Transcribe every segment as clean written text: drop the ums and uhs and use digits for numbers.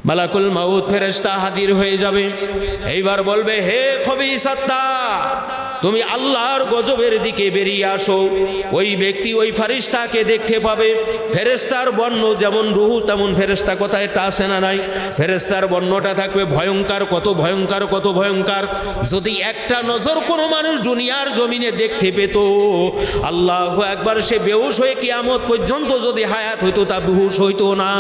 মালাকুল মাউত ফেরেশতা হাজির হয়ে যাবে। এইবার বলবে, হে খবিস আত্মা, তুমি আল্লাহর গজবের দিকে বেরিয়ে আসো। ওই ব্যক্তি ওই ফেরেশতাকে দেখতে পাবে। ফেরেশতার বর্ণ যেমন রুহু তেমন ফেরেশতা কোথায় একটা আছে না নাই? ফেরেশতার বর্ণটা থাকবে ভয়ঙ্কর, কত ভয়ঙ্কর, কত ভয়ঙ্কর। যদি একটা নজর কোনো মানুষ দুনিয়ার জমিনে দেখতে পেত, আল্লাহু আকবার, সে বেহুশ হয়ে কিয়ামত পর্যন্ত যদি হায়াত হইতো তা বেহুশ হইতো না।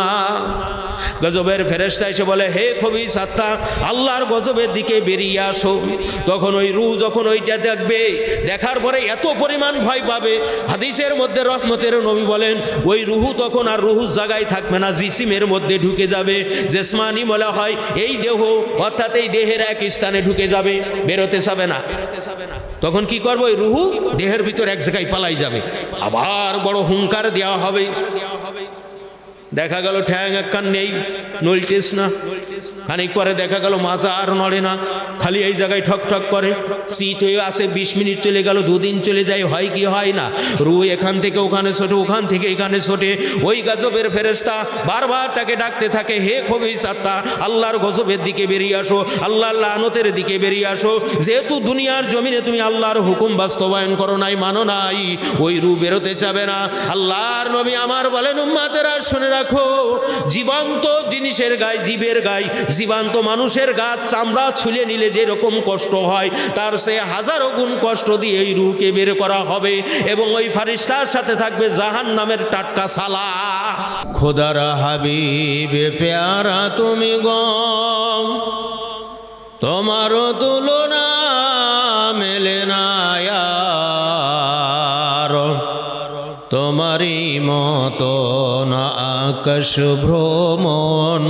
গজবের ফেরেশতা এসে বলে, হে খবিস আত্মা, আল্লাহর গজবের দিকে বেরিয়ে আসো। তখন ওই রূহ যখন ওইটা দেখবে, দেখার পরে এত পরিমাণ ভয় পাবে, হাদিসের মধ্যে রহমতের নবী বলেন ওই রুহু তখন আর রুহুর জায়গায় থাকবে না, জিসিমের মধ্যে ঢুকে যাবে। জেসমানি বলা হয় এই দেহ, অর্থাৎ এই দেহের এক স্থানে ঢুকে যাবে, বেরোতে যাবে না। তখন কি করবো? ওই রুহু দেহের ভিতর এক জায়গায় পালাই যাবে। আবার বড় হুঙ্কার দেওয়া হবে। দেখা গেল ঠ্যাং একখান নেই, নলটেস না। খানিক পরে দেখা গেল মাজা আর নড়ে না, খালি এই জায়গায় ঠক ঠক করে। শীত হয়ে আসে, 20 মিনিট চলে গেল, 2 দিন চলে যায়, হয় কি হয় না? রুহ এখান থেকে ওখানে ছোটে, ওখান থেকে এখানে ছোটে। ওই গজবের ফেরেশতা বারবার তাকে ডাকতে থাকে, হে খবিস আত্মা, আল্লাহর গজবের দিকে বেরিয়ে আসো, আল্লাহর লানতের দিকে বেরিয়ে আসো। যেহেতু দুনিয়ার জমিনে তুমি আল্লাহর হুকুম বাস্তবায়ন করো নাই, মানো নাই, ওই রুহ বেরোতে চাবে না। আল্লাহর নবী আমার বলেন, উম্মতেরা শুনে রাখো, জীবন্ত জিনিসের গায়ে, জীবের গায়ে, জীবন্ত মানুষের গা চামড়া ছুলে নিলে যেরকম কষ্ট হয়, তার সে হাজারো গুণ কষ্ট দিয়ে এই রূহকে বের করা হবে। এবং ওই ফেরেশতার সাথে থাকবে জাহান্নামের টাটকা সালা। খোদার হাবিবে প্যারা তুমি গো, তোমারও তুলনা মেলে না, তোমারই মতন আকাশ ভ্রমণ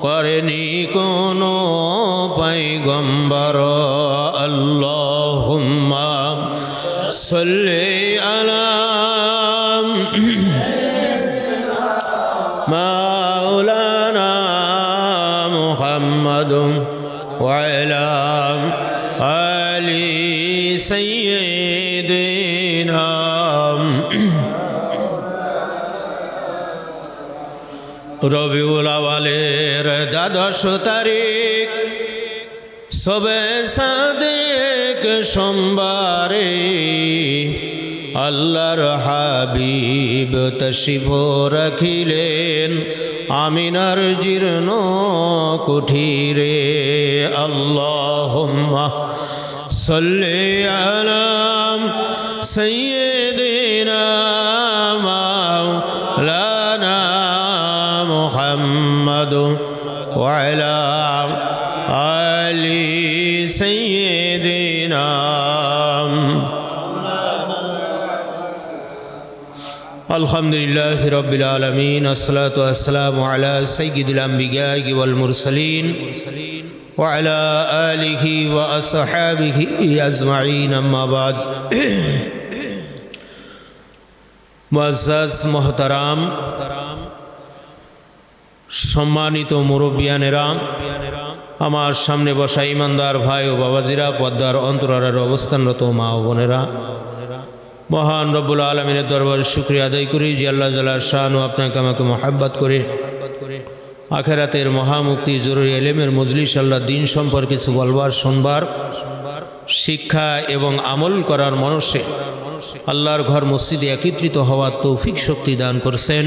করেনি কোনো পয়গম্বর। আল্লাহুম্মা সাল্লি আলা মাওলানা মুহাম্মাদুন ওয়া আলা আলি সাইয়্যিদিনা। রবিউল আওয়ালের 12 তারিখ, শবে সাদেক সোমবারে, আল্লাহর হাবিব তশরিফ রাখিলেন আমিনার জীর্ণ কুঠিরে। আল্লাহুম্মা সাল্লি আলা সাইয়্যিদিনা মাওলানা মুহাম্মাদ ওয়া আলা আলি সাইয়্যিদিনা। আলহামদুলিল্লাহি রাব্বিল আলামিন, আসসালাতু ওয়াসসালামু আলা সাইয়্যিদিল আমবিয়া ওয়াল মুরসালিন ওয়া আলা আলিহি ওয়া আসহাবিহি আজমাইন, আম্মা বাদ। মুআজ্জাজ মুহতারাম, সম্মানিত মুরব্বিয়ানেরা, আমার সামনে বসা ইমানদার ভাই ও বাবাজিরা, পদ্মার অন্তরালের অবস্থানরত মা ও বোনেরা, মহান রব্বুল আলমিনের দরবারে শুকরিয়া আদায় করি যে আল্লাহ জাল্লাহ শাআনহু আপনাকে আমাকে মহাব্বত করে আখেরাতের মহামুক্তি জরুরি এলেমের মজলিস, আল্লাহ দিন সম্পর্কে কিছু বলবার, শুনবার, শিক্ষা এবং আমল করার মনসে আল্লাহর ঘর মসজিদে একত্রিত হওয়ার তৌফিক শক্তি দান করছেন।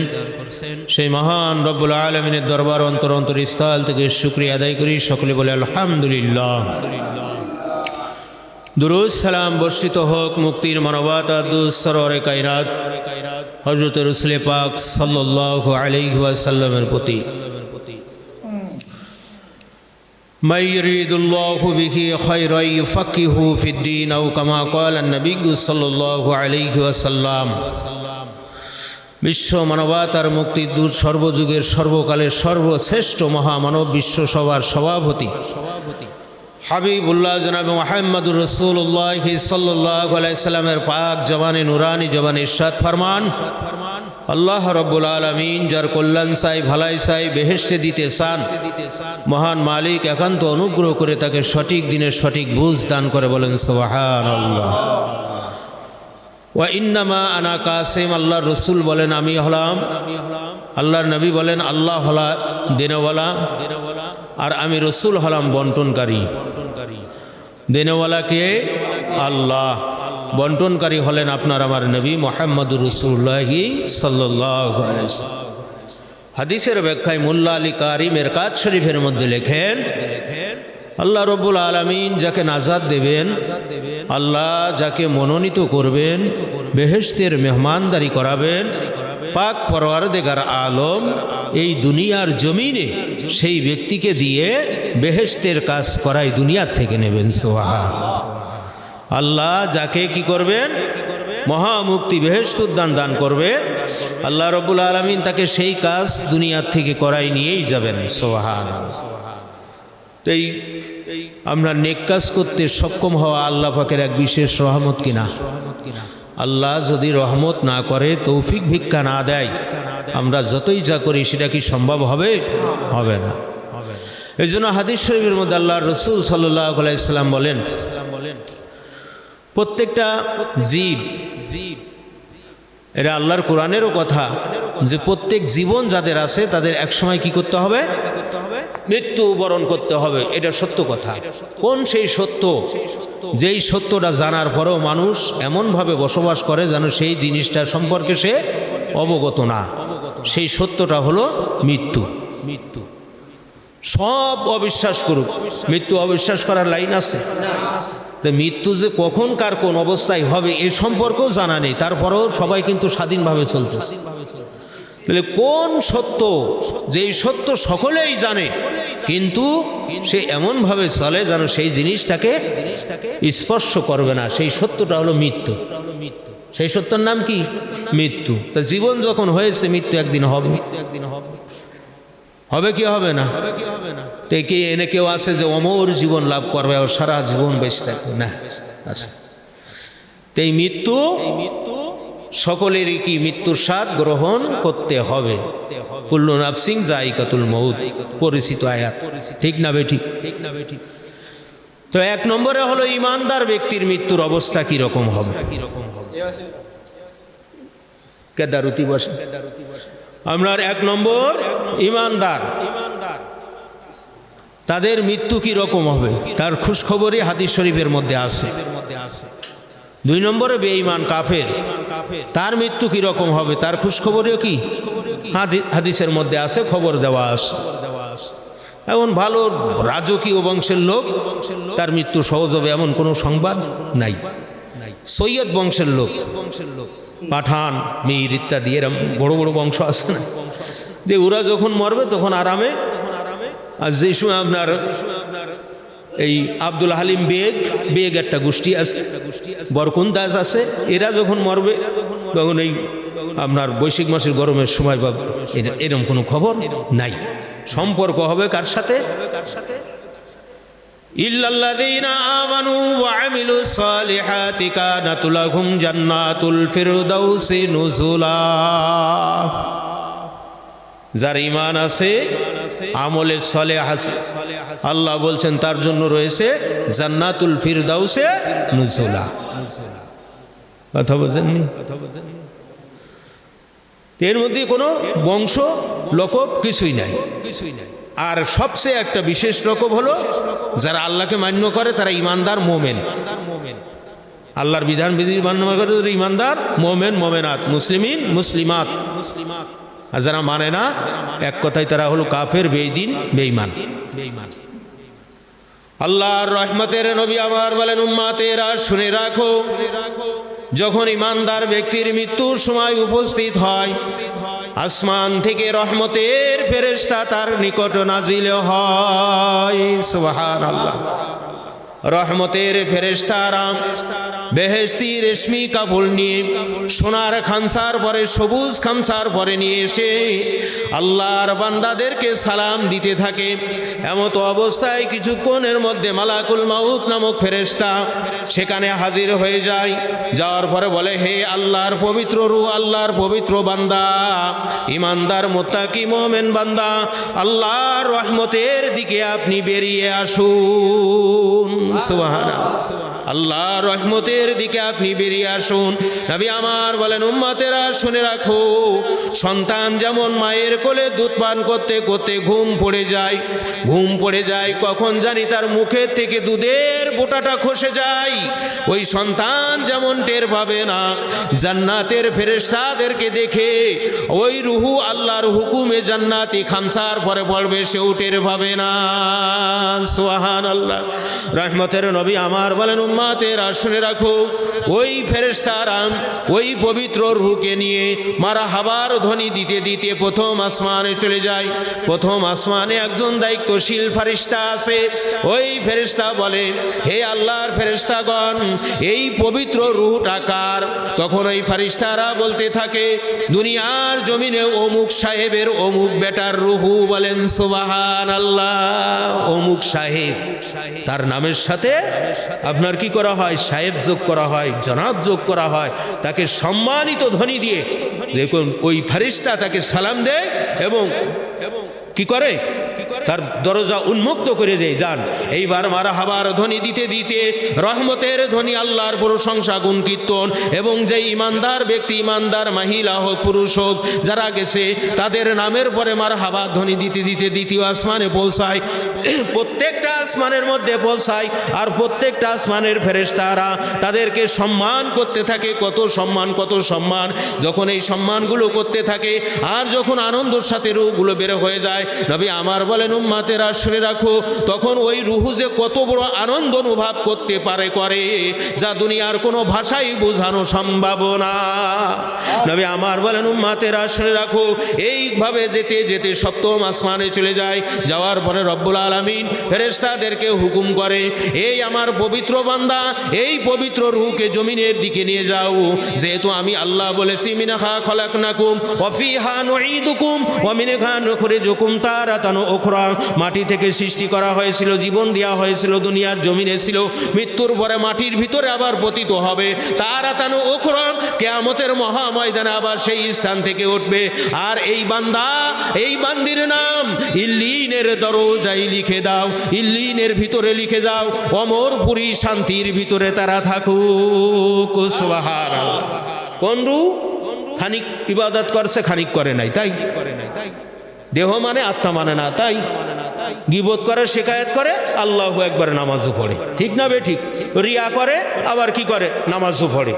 সেই মহান রব্বুল আলমিনের দরবার অন্তর অন্তর স্থল থেকে শুকরিয়া আদায় করি। সকলে বলে আলহামদুলিল্লাহ। দুরূদ সালাম বর্ষিত হোক মুক্তির মানবতা দুঃসররে কায়নাত হযরত রাসূল পাক সাল্লাল্লাহু আলাইহি ওয়াসাল্লামের প্রতি। মান ইউরিদুল্লাহু বিহি খায়রান ইউফাক্কিহু ফিদ্দীন আও কামা ক্বালা নবী সাল্লাল্লাহু আলাইহি ওয়াসাল্লাম। বিশ্ব মানবতার মুক্তির দূত, সর্বযুগের সর্বকালের সর্বশ্রেষ্ঠ মহামানব, বিশ্ব সভার সভাপতি হাবিবুল্লাহ জনাব মুহাম্মদুর রাসূলুল্লাহ সাল্লাল্লাহু আলাইহি সাল্লামের পাক জবানে নুরানি জবানে ইরশাদ ফরমান, আল্লাহ রব্বুল আলামিন যার কল্যাণ চাই, ভালাই চাই, বেহেশতে দিতে চান, মহান মালিক একান্ত অনুগ্রহ করে তাকে সঠিক দিনের সঠিক বুঝ দান করে। বলেন সুবহানাল্লাহ। ওয়া ইন্নামা আনা কাসিম, আল্লাহর রাসূল বলেন আমি হলাম আল্লাহর নবী বলেন আল্লাহ হলা দেনওয়ালা আর আমি রসুল হলাম বন্টনকারী। দেনওয়ালাকে আল্লাহ, বন্টনকারী হলেন আপনার আমার নবী মুহাম্মদুর রাসূলুল্লাহ সাল্লাল্লাহু আলাইহি ওয়াসাল্লাম। হাদিসের ব্যাখ্যায় মোল্লা আলী কারি মেরকাত শরীফের মধ্যে লেখেন, আল্লাহ রব্বুল আলামিন যাকে নাজাত দেবেন, আল্লাহ যাকে মনোনীত করবেন, বেহেশতের মেহমানদারি করাবেন, পাক পরওয়ারদিগার আলম এই দুনিয়ার জমিনে সেই ব্যক্তিকে দিয়ে বেহেশতের কাজ করাই দুনিয়ার থেকে নেবেন। সুবহানাল্লাহ। আল্লাহ যাকে কি করবেন, মহামুক্তি বেহেশত দান করবে, আল্লাহ রব্বুল আলামিন তাকে সেই কাজ দুনিয়ার থেকে করাই নিয়েই যাবেন। সুবহানাল্লাহ। এই আমরা নেক কাজ করতে সক্ষম হওয়া আল্লাহ পাকের এক বিশেষ রহমত কিনা। আল্লাহ যদি রহমত না করে, তৌফিক ভিক্ষা না দেয়, আমরা যতই যা করি সেটা কি সম্ভব হবে? হবে না। এই জন্য হাদিস শরীফের মধ্যে আল্লাহর রাসূল সাল্লাল্লাহু আলাইহি ওয়াসাল্লাম বলেন, প্রত্যেকটা জীব, এটা আল্লাহর কোরআনেরও কথা, যে প্রত্যেক জীবন যাদের আছে তাদের একসময় কি করতে হবে? মৃত্যু বরণ করতে হবে। এটা সত্য কথা। কোন সেই সত্য? যেই সত্যটা জানার পরেও মানুষ এমনভাবে বসবাস করে যেন সেই জিনিসটা সম্পর্কে সে অবগত না। সেই সত্যটা হলো মৃত্যু। সব অবিশ্বাস করুক, মৃত্যু অবিশ্বাস করার লাইন আছে? মৃত্যু যে কখন কার কোন অবস্থায় হবে এ সম্পর্কেও জানা নেই, তারপরেও সবাই কিন্তু স্বাধীনভাবে চলতেছে। তাহলে কোন সত্য, যেই সত্য সকলেই জানে কিন্তু সে এমনভাবে চলে যেন সেই জিনিসটাকে স্পর্শ করবে না, সেই সত্যটা হলো মৃত্যু। সেই সত্যর নাম কি? মৃত্যু। তা জীবন যখন হয়েছে, মৃত্যু একদিন হবে। হবে কি হবে না? তো কি এনে কেউ আছে যে অমর জীবন লাভ করবে আর সারা জীবন বেঁচে থাকবে? না। এই মৃত্যু সকলেরই কি মৃত্যুর স্বাদ গ্রহণ করতে হবে। কুল্লু নাফসিন যায়িকাতুল মউত, পরিচিত আয়াত, ঠিক না বেঠি? তো এক নম্বরে হলো ইমানদার ব্যক্তির মৃত্যুর অবস্থা কি রকম হবে। কেদারুতি বসে আমরা এক নম্বর ইমানদার, তাদের মৃত্যু কি রকম হবে তার খুশখবরই হাদিস শরীফের মধ্যে আছে। দুই নম্বরে বেঈমান কাফের, তার মৃত্যু কি রকম হবে তার খুশখবরও কি হাদিসের মধ্যে আছে, খবর দেওয়া আছে। এমন ভালো রাজকীয় বংশের লোক, তার মৃত্যু সহজ হবে এমন কোনো সংবাদ নাই। সৈয়দ বংশের লোক, পাঠান, মীর ইত্যাদি এরম বড় বড় বংশ আছে না, যে ওরা যখন মরবে তখন আরামে। আর যে সময় আপনার এই আব্দুল হালিম বেগ একটা গোষ্ঠী আছে, বরকুন্দাজ আছে, এরা যখন মরবে তখন এই আপনার বৈশাখ মাসের গরমের সময় বা এরকম কোনো খবর নাই। সম্পর্ক হবে কার সাথে? ইল্লাল্লাযীনা আমানু ওয়া আমিলুস সালিহাতি কানাত লাহুম জান্নাতুল ফিরদাউসি নুজুলা। যার ঈমান আছে, আমলে সালেহ আছে, আল্লাহ বলছেন তার জন্য রয়েছে জান্নাতুল ফিরদাউসে নুজুলা। কথা বলেননি? এর মধ্যে কোনো বংশ লকব কিছুই নাই। আর সবচেয়ে একটা বিশেষ রকম হলো যারা আল্লাহকে মান্য করে তারা ইমানদার মোমেন। আল্লাহর বিধান বিধি মান্য করে ইমানদার মোমেন, মোমেনাত, মুসলিমিন, মুসলিমাত। আর যারা মানে না, এক কথায় তারা হলো কাফের, বেঈদিন, বেঈমান। আল্লাহর রহমতের নবী আবার বলেন, উম্মতেরা শুনে রাখো, যখন ইমানদার ব্যক্তির মৃত্যুর সময় উপস্থিত হয়, আসমান থেকে রহমতের ফেরেশতা তার নিকট নাজিল হয়। সুবহানাল্লাহ। রহমতের ফেরেশতারা বেহেশতি রেশমি কাপড় নিয়ে সোনার খামসার পরে সবুজ খামসার পরে নিয়ে এসে আল্লাহর বান্দাদেরকে সালাম দিতে থাকে। এমত অবস্থায় কিছুক্ষণের মধ্যে মালাকুল মাউত নামক ফেরেশতা সেখানে হাজির হয়ে যায়। যাওয়ার পরে বলে, হে আল্লাহর পবিত্র রূহ, আল্লাহর পবিত্র বান্দা, ইমানদার মুত্তাকি মুমিন বান্দা, আল্লাহর রহমতের দিকে আপনি বেরিয়ে আসুন। সুবহানাল্লাহ। আল্লাহ রহমতের দিকে আপনি বেরিয়ে আসুন। নবী আমার বলেন, উম্মতেরা শুনে রাখো, সন্তান যেমন মায়ের কোলে দুধ পান করতে করতে ঘুম পড়ে যায়, কখন জানি তার মুখের থেকে দুধের বোঁটাটা খসে যায়, ওই সন্তান যেমন টের পাবে না, জান্নাতের ফেরেশতাদেরকে দেখে ওই রুহু আল্লাহর হুকুমে জান্নাতি খামসার পরে পড়বে, সেও টের পাবে না। সুবহানাল্লাহ। রহমতের নবী আমার বলেন, উম্মতেরা শুনে রাখো, ওই ফেরেশতারা ওই পবিত্র রুহকে নিয়ে মারহাবার ধ্বনি দিতে দিতে প্রথম আসমানে চলে যায়। প্রথম আসমানে একজন দায়িত্বশীল ফেরেশতা আছে। ওই ফেরেশতা বলে, হে আল্লাহর ফেরেশতাগণ, এই পবিত্র রুহটা কার? তখন ওই ফেরেশতারা বলতে থাকে, দুনিয়ার জমিনে অমুক সাহেবের অমুক বেটার রুহু। বলেন সুবহানাল্লাহ। অমুক সাহেব, তার নামের সাথে আপনার কি করা হয়? সাহেব যোগ করা হয়, জনাব যোগ করা হয়, তাকে সম্মানিত ধ্বনি দিয়ে দেখুন ওই ফেরেশতা তাকে সালাম দেয় এবং কি করে? তার দরজা উন্মুক্ত করে দেয়। যান। এইবার মারহাবার ধ্বনি দিতে দিতে রহমতের ধ্বনি, আল্লাহর প্রশংসা গুণ কীর্তন, এবং যে ইমানদার ব্যক্তি, ইমানদার মহিলা হোক পুরুষ হোক, যারা গেছে তাদের নামের পরে মারহাবা ধ্বনি দিতে দিতে দ্বিতীয় আসমানে পৌঁছায়। প্রত্যেকটা আসমানের মধ্যে পৌঁছায়, আর প্রত্যেকটা আসমানের ফেরেশতারা তাদেরকে সম্মান করতে থাকে। কত সম্মান, কত সম্মান! যখন এই সম্মানগুলো করতে থাকে আর যখন আনন্দের সাথে রূহগুলো বের হয়ে যায়, নবী আমার বলেন, উম্মতেরা শুনে রাখো, তখন ওই রুহু যে কত বড় আনন্দ অনুভব করতে পারে, যা দুনিয়ার কোনো ভাষাই বোঝানো সম্ভব না। নবী আমার বলেন, উম্মতেরা শুনে রাখো, এইভাবে যেতে যেতে সপ্তম আসমানে চলে যায়। যাওয়ার পরে রব্বুল আলামিন ফেরেশতাদেরকে হুকুম করে, এই আমার পবিত্র বান্দা, এই পবিত্র রুহকে জমিনের দিকে নিয়ে যাও। যেহেতু আমি আল্লাহ বলেছি, মিনহা খলাকনাকুম ওয়া ফিহা নুঈদুকুম ওয়া মিনহা নুখরিজুকুম তারাতান উখরা। মাটি থেকে সৃষ্টি করা হয়েছিল, জীবন দেওয়া হয়েছিল, দুনিয়ার জমিনে ছিল, মৃত্যুর পরে মাটির ভিতরে আবার পতিত হবে। তারাতান উখরা, কিয়ামতের মহা ময়দানে আবার সেই স্থান থেকে উঠবে। আর এই বান্দা, এই বান্দির নাম ইল্লিনের দরজায় লিখে দাও, ইল্লিনের ভিতরে লিখে যাও, অমরপুরী শান্তির ভিতরে তারা থাকুক। সুবহানাল্লাহ। কোন রূহ? খানিক ইবাদত করছে, খানিক করে নাই, তাই? দেহ মানে আত্মা মানে না, তাই? গীবত করে, শিকায়ত করে, আল্লাহু আকবার নামাজও পড়ে, ঠিক না বে ঠিক? রিয়া করে, আবার কি করে? নামাজও পড়ে।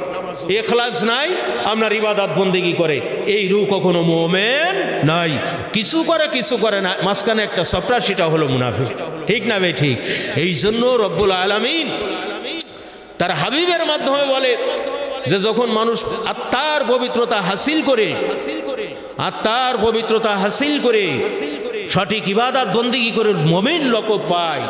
ইখলাস নাই, আপনার ইবাদত বন্দেগী করে, এই রূহ কখনো মুমিন নাই। কিছু করে, কিছু করে না, মাঝখানে একটা সফটওয়্যার, সেটা হলো মুনাফিক, ঠিক না বে ঠিক? এই জন্য রব্বুল আলামিন তার হাবিবের মাধ্যমে বলে যে যখন মানুষ আত্মার পবিত্রতা হাসিল করে, আত্মার পবিত্রতা হাসিল করে সঠিক ইবাদত বন্দেগী করে মুমিন লকব পায়।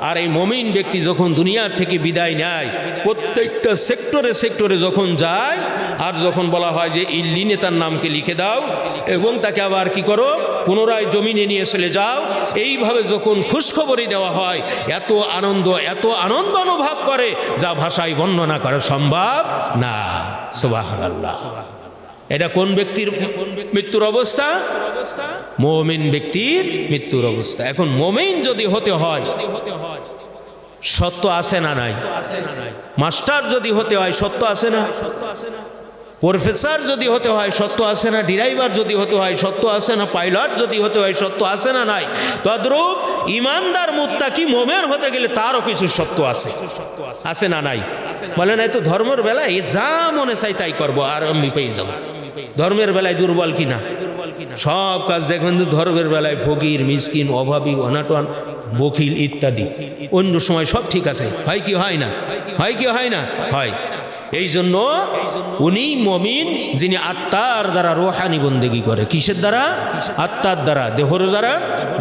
আর এই মুমিন ব্যক্তি যখন দুনিয়া থেকে বিদায় নেয়, প্রত্যেকটা সেক্টরে সেক্টরে যখন যায়, আর যখন বলা হয় যে ইল্লিনে তার নামকে লিখে দাও এবং তাকে আবার কি করো, পুনরায় জমিনে নিয়ে চলে যাও, এইভাবে যখন খুশখবরি দেওয়া হয়, এত আনন্দ অনুভব করে যা ভাষায় বর্ণনা করা সম্ভব না। সুবহানাল্লাহ। এটা কোন ব্যক্তির মৃত্যুর অবস্থা? মুমিন ব্যক্তির মৃত্যুর অবস্থা। এখন মুমিন যদি হতে হয়, সত্য আছে না নাই? মাস্টার যদি হতে হয়, সত্য আছে না? প্রফেসর যদি হতে হয়, সত্য আছে না? ড্রাইভার যদি হতে হয়, সত্য আছে না? পাইলট যদি হতে হয়, সত্য আছে না নাই? তদ্রূপ ইমানদার মুত্তাকি মুমিন হতে গেলে তারও কিছু সত্য আছে, আছে না নাই? বলে না, তো ধর্মের বেলায় যা মনে চাই তাই করবো আর আমি পেয়ে যাবো। ধর্মের বেলায় দুর্বল কিনা? সব কাজ দেখবেন ধর্মের বেলায় ফকির, মিসকিন, অভাবী, অনাটন, বখিল ইত্যাদি। অন্য সময় সব ঠিক আছে, হয় কি হয় না? হয় কি হয় না? হয়। এই জন্য উনি মুমিন যিনি আত্মার দ্বারা রূহানি বন্দেগী করে। কিসের দ্বারা? আত্মার দ্বারা। দেহর দ্বারা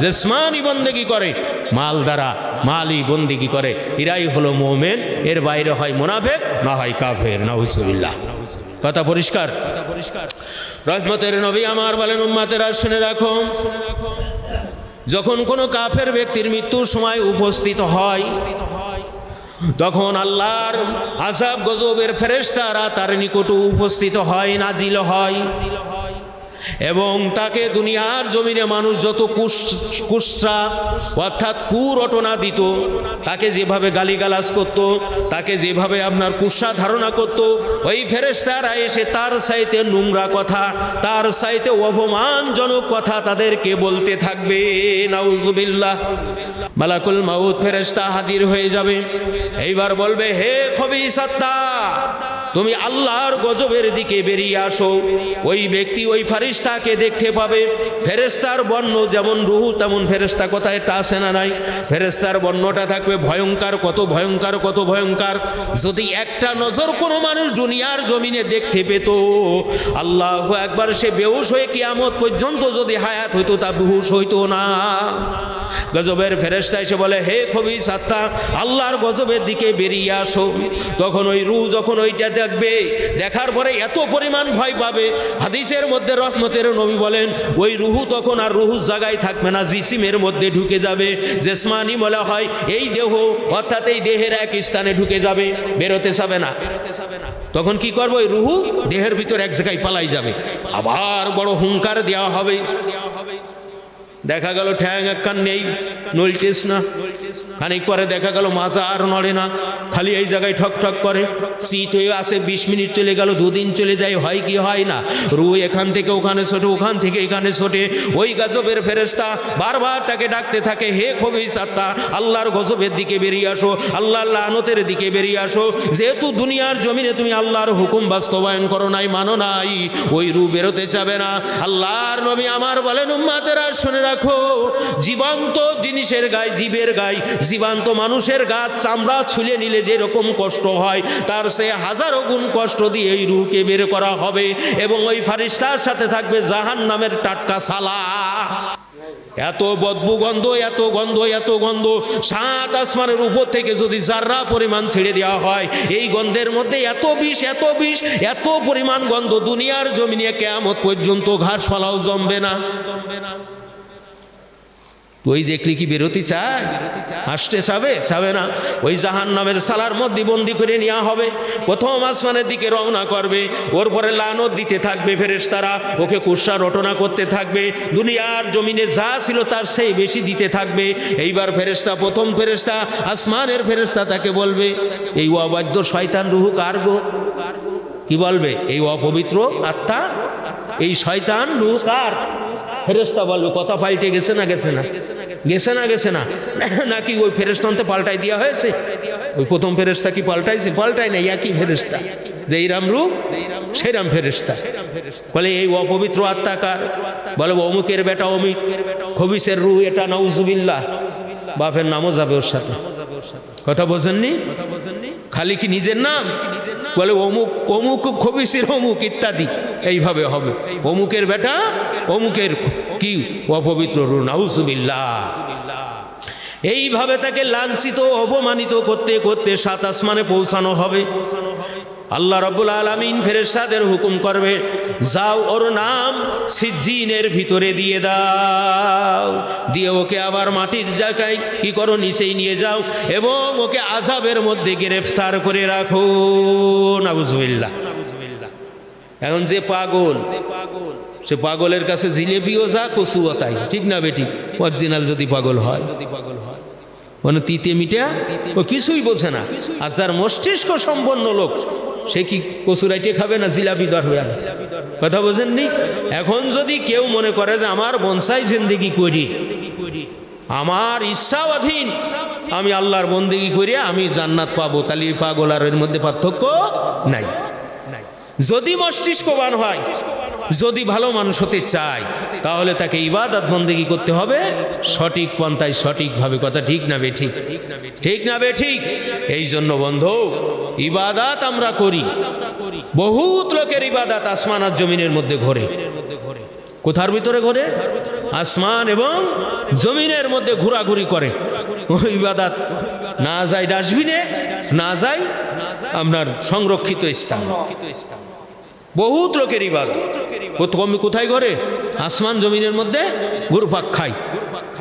জিসমানি বন্দেগী করে, মাল দ্বারা মালি বন্দেগী করে, এরাই হলো মুমিন। এর বাইরে হয় মুনাফিক, না হয় কাফের। নাউজুবিল্লাহ। কথা পরিষ্কার? রহমতের নবী আমার বলেন, উম্মতেরা শুনে রাখো, যখন কোনো কাফের ব্যক্তির মৃত্যুর সময় উপস্থিত হয়, তখন আল্লাহর আযাব গজবের ফেরেশতারা তার নিকট উপস্থিত হয়, নাজিল হয়। এবং তাকে দুনিয়ার জমিনে মানুষ যত কুৎসা অর্থাৎ কুরটনা দিত, তাকে যেভাবে গালিগালাজ করত, তাকে যেভাবে আপনার কুৎসা ধারণা করত, ওই ফেরেশতারা এসে তার চাইতে নোংরা কথা, তার চাইতে অপমানজনক কথা তাদেরকে বলতে থাকবে। নাউজুবিল্লাহ। মালাকুল মাউত ফেরেশতা হাজির হয়ে যাবে, এইবার বলবে, হে খবিস আত্মা, তুমি আল্লাহর গজবের দিকে বেরিয়ে আসো। ওই ব্যক্তি ওই ফেরেশতাকে দেখতে পাবে। ফেরেশতার বর্ণ যেমন রূহ তেমন ফেরেশতা, কথা এটা আছে না নাই? ফেরেশতার বর্ণটা থাকবে ভয়ঙ্কর, কত ভয়ঙ্কর, কত ভয়ঙ্কর। যদি একটা নজর কোনো মানুষ দুনিয়ার জমিনে দেখতে পেত, আল্লাহু আকবার, সে বেহুশ হয়ে কিয়ামত পর্যন্ত যদি হায়াত হইতো তা বেহুশ হইতো না। গজবের ফেরেশতা এসে বলে, হে খবিস আত্মা, আল্লাহর গজবের দিকে বেরিয়ে আসো। তখন ওই রূহ যখন ওইটা দেখবে, দেখার পরে এত পরিমাণ ভয় পাবে, হাদিসের মধ্যে রহমতের নবী বলেন, ওই রূহ তখন আর রূহ জায়গায় থাকবে না, জিসিমের মধ্যে ঢুকে যাবে। জেসমানি বলা হয় এই দেহ, অর্থাৎ এই দেহের এক স্থানে ঢুকে যাবে, বেরোতে যাবে না। তখন কি করবো? ওই রূহ দেহের ভিতর এক জায়গায় পালাই যাবে, আবার বড় হুঙ্কার দেওয়া হবে। দেখা গেল ঠ্যাং একখান নেই, নলটেস না। খানিক পরে দেখা গেল মাজা আর নড়ে না, খালি এই জায়গায় ঠক ঠক করে। শীত হয়ে আসে, 20 মিনিট চলে গেল, 2 দিন চলে যায়, হয় কি হয় না? রুহ এখান থেকে ওখানে ছোটে, ওখান থেকে এখানে ছোটে। ওই গজবের ফেরেশতা বারবার তাকে ডাকতে থাকে, হে খবিস আত্মা, আল্লাহর গজবের দিকে বেরিয়ে আসো, আল্লাহর লানতের দিকে বেরিয়ে আসো। যেহেতু দুনিয়ার জমিনে তুমি আল্লাহর হুকুম বাস্তবায়ন করো নাই, মানো নাই, ওই রুহ বেরোতে চাবে না। আল্লাহর নবী আমার বলেন, উম্মতেরা শুনে রাখো, জীবন্ত জিনিসের গায়ে, জীবের গায়ে, জীবন্ত মানুষের গা চামড়া ছুলে নিলে যেরকম কষ্ট হয়, তার সে হাজারো গুণ কষ্ট দিয়ে এই রূহকে বের করা হবে। এবং ওই ফেরেশতার সাথে থাকবে জাহান্নামের টাটকা সালা। এত বদবু গন্ধ, এত গন্ধ, এত গন্ধ, 7 আসমানের উপর থেকে যদি জাররা পরিমাণ ছেড়ে দেওয়া হয়, এই গন্ধের মধ্যে এত বিষ, এত বিষ, এত পরিমাণ গন্ধ, দুনিয়ার জমিনে কিয়ামত পর্যন্ত ঘাসপালাও জমবে না। ওই দেখলে কি বেরোতে চায়? আসতে চাবে? চাবে না। ওই জাহান্নামের সালার মধ্যে বন্দি করে নেওয়া হবে, প্রথম আসমানের দিকে রওনা করবে, ওর পরে লানত দিতে থাকবে ফেরেশতারা, ওকে কুৎসা রটনা করতে থাকবে, দুনিয়ার জমিনে যা ছিল তার সেই বেশি দিতে থাকবে। এইবার ফেরেশতা, প্রথম ফেরেশতা, আসমানের ফেরেশতা তাকে বলবে, এই অবাধ্য শয়তান রুহ কার গো? কি বলবে? এই অপবিত্র আত্মা, এই শয়তান রুহ কার? ফেরেশতা বলবে, কথা পাল্টে গেছে না? গেছে না? গেছে না? গেছে না? নাকি ওই ফেরেশতাকে পাল্টাই দেওয়া হয়েছে? ওই প্রথম ফেরেশতা কি পাল্টাইছে? পাল্টাই নাই, একই ফেরেশতা, যেই রাম রূপ সেই রাম ফেরেশতা। বলে এই অপবিত্র আত্মা কার? বলে অমুকের বেটা অমিক, খবিসের রূহ এটা। নাউজুবিল্লাহ। বাপের নামও যাবে ওর সাথে। কথা বোঝেননি? খালি কি নিজের নাম? বলে অমুক, অমুক খবিসের অমুক ইত্যাদি, এইভাবে হবে। অমুকের বেটা, অমুকের কি অপবিত্র রূহ। নাউজুবিল্লাহ। এইভাবে তাকে লাঞ্ছিত, অপমানিত করতে করতে 7 আসমানে পৌঁছানো হবে। আল্লাহ রাব্বুল আলামিন ফেরেশতাদের হুকুম করবে, যাও ওর নাম সিজ্জিনের ভিতরে দিয়ে দাও, দিয়ে ওকে আবার মাটির জায়গায় কি করো, নিচেই নিয়ে যাও এবং ওকে আযাবের মধ্যে গ্রেফতার করে রাখো। নাউজুবিল্লাহ। এখন যে পাগল, সে পাগলের কাছে জিলেপিও যা, কচুও তাই, ঠিক না বেটি? অরিজিনাল যদি পাগল হয়, মানে তিতে মিটা, ও কিছুই বোঝে না। আর যার মস্তিষ্ক সম্পন্ন লোক, সে কি কচুরাইটে খাবে না জিলাপি দর হয়ে? কথা বোঝেননি? এখন যদি কেউ মনে করে যে আমার বনসাই জিন্দেগি করি, আমার ইচ্ছাধীন আমি আল্লাহর বন্দেগি করি আমি জান্নাত পাবো, তাহলে পাগল আর এর মধ্যে পার্থক্য নাই। যদি মস্তিষ্কবান হয়, যদি ভালো মানুষ হতে চায়, তাহলে তাকে ইবাদত বন্দেগি করতে হবে সঠিক পন্থায়, সঠিকভাবে। কথা ঠিক না বে ঠিক? ঠিক না বে ঠিক? এই জন্য বন্ধু, ইবাদত আমরা করি, বহুত লোকের ইবাদত আসমান আর জমিনের মধ্যে ঘোরে। কোথার ভিতরে ঘোরে? আসমান এবং জমিনের মধ্যে ঘোরাঘুরি করে। ওই ইবাদত না যায় ডাস্টবিনে, না যায় আপনার সংরক্ষিত স্থান। বহুত লোকের ইবাদত কোথায় ঘরে? আসমান জমিনের মধ্যে ঘুরপাক খায়,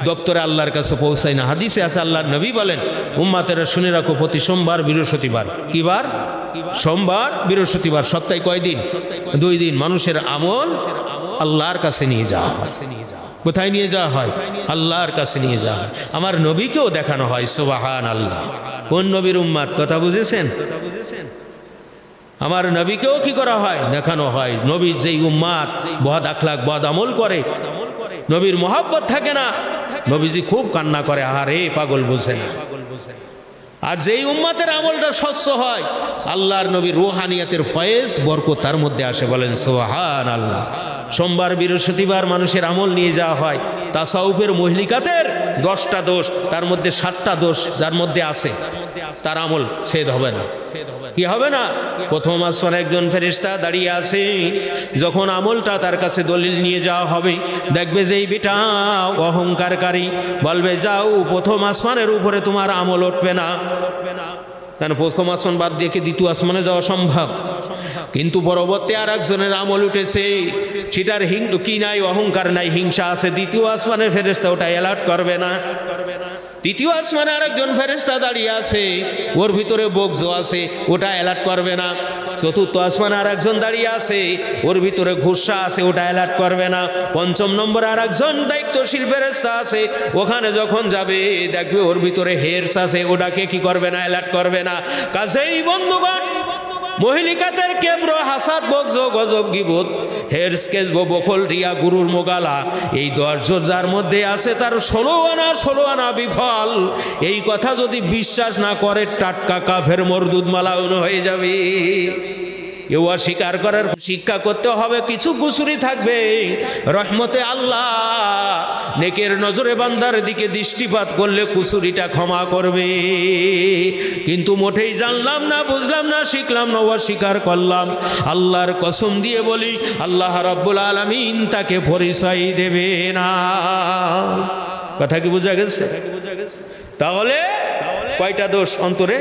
দপ্তরে আল্লাহর কাছে পৌঁছায় না। হাদিসে আছে, আল্লাহর নবী বলেন, উম্মতেরা শুনে রাখো, প্রতি সোমবার বৃহস্পতিবার, কি বার? সোমবার বৃহস্পতিবার, সপ্তাহে কয় দিন? 2 দিন। মানুষের আমল আল্লাহর কাছে নিয়ে যাওয়া হয়। কোথায় নিয়ে যাওয়া হয়? আল্লাহর কাছে নিয়ে যাওয়া হয়। আমার নবীকেও দেখানো হয় সুবহানাল্লাহ। কোন নবীর উম্মত কথা বুঝেছেন? আমার নবীকেও কি করা হয়? দেখানো হয়। নবীর যেই উম্মত বদ আখলাক বদ আমল করে, নবীর মহব্বত থাকে না, নবীজি খুব কান্না করে, আহারে পাগল বোঝে না। আর যেই উম্মতের আমলটা স্বচ্ছ হয়, আল্লাহর নবীর রুহানিয়াতের ফয়েজ বরকত তার মধ্যে আসে। বলেন সুবহানাল্লাহ। সোমবার বৃহস্পতিবার মানুষের আমল নিয়ে যাওয়া হয়। তাসাউফের মহলিকাতের 10টা দোষ, তার মধ্যে 7টা দোষ যার মধ্যে আছে, তার আমল ছেদ হবে না। কি হবে না? প্রথম আসমানে একজন ফেরেশতা দাঁড়িয়ে আছে, যখন আমলটা তার কাছে দলিল নিয়ে যাওয়া হবে, দেখবে যে এই বেটা অহংকারকারী, বলবে যাও প্রথম আসমানের উপরে তোমার আমল উঠবে না। কারণ প্রথম আসমান বাদ দিয়ে কি দ্বিতীয় আসমানে যাওয়া সম্ভব? কিন্তু পরবর্তী আর একজনের আমল উঠেছে, সেটার কি নাই? অহংকার নাই, হিংসা আছে। দ্বিতীয় আসমানের ফেরেশতা ওটা অ্যালার্ট করবে না। তৃতীয় আসমানে আরেকজন ফেরেশতা দাঁড়িয়ে আছে, ওর ভিতরে বগজ আছে, ওটা অ্যালার্ট করবে না। চতুর্থ আসমানে আরেকজন দাঁড়িয়ে আছে, ওর ভিতরে ঘুষা আছে, ওটা অ্যালার্ট করবে না। পঞ্চম নম্বরে আরেকজন দায়িত্বশীল ফেরেশতা আছে, ওখানে যখন যাবে দেখবে ওর ভিতরে হেরস আছে, ওটাকে কি করবে না? অ্যালার্ট করবে না। কাজেই বন্ধুগণ, মহিলিকাতের কেব্র, হাসাদ, বগজ, গজব, গিবত, হেরস, কেজব, বখল, রিয়া, গুরুর মোগালা, এই 10 যার মধ্যে আছে তার 16 আনা বিফল। এই কথা যদি বিশ্বাস না করে, টাটকা কাফের মরদুদ মালাউন হয়ে যাবে। এও স্বীকার করার শিক্ষা করতে হবে। কিছু কুসুরি থাকবে, রহমতে আল্লাহ নেকের নজরে বান্দার দিকে দৃষ্টিপাত করলে কুসুরিটা ক্ষমা করবে। কিন্তু মোটেই জানলাম না, বুঝলাম না, শিখলাম না, অস্বীকার করলাম, আল্লাহর কসম দিয়ে বলি, আল্লাহ রাব্বুল আলামিন তাকে পরিচয় দেবে না। কথা কি বোঝা গেছে? তাহলে কয়টা দোষ অন্তরে?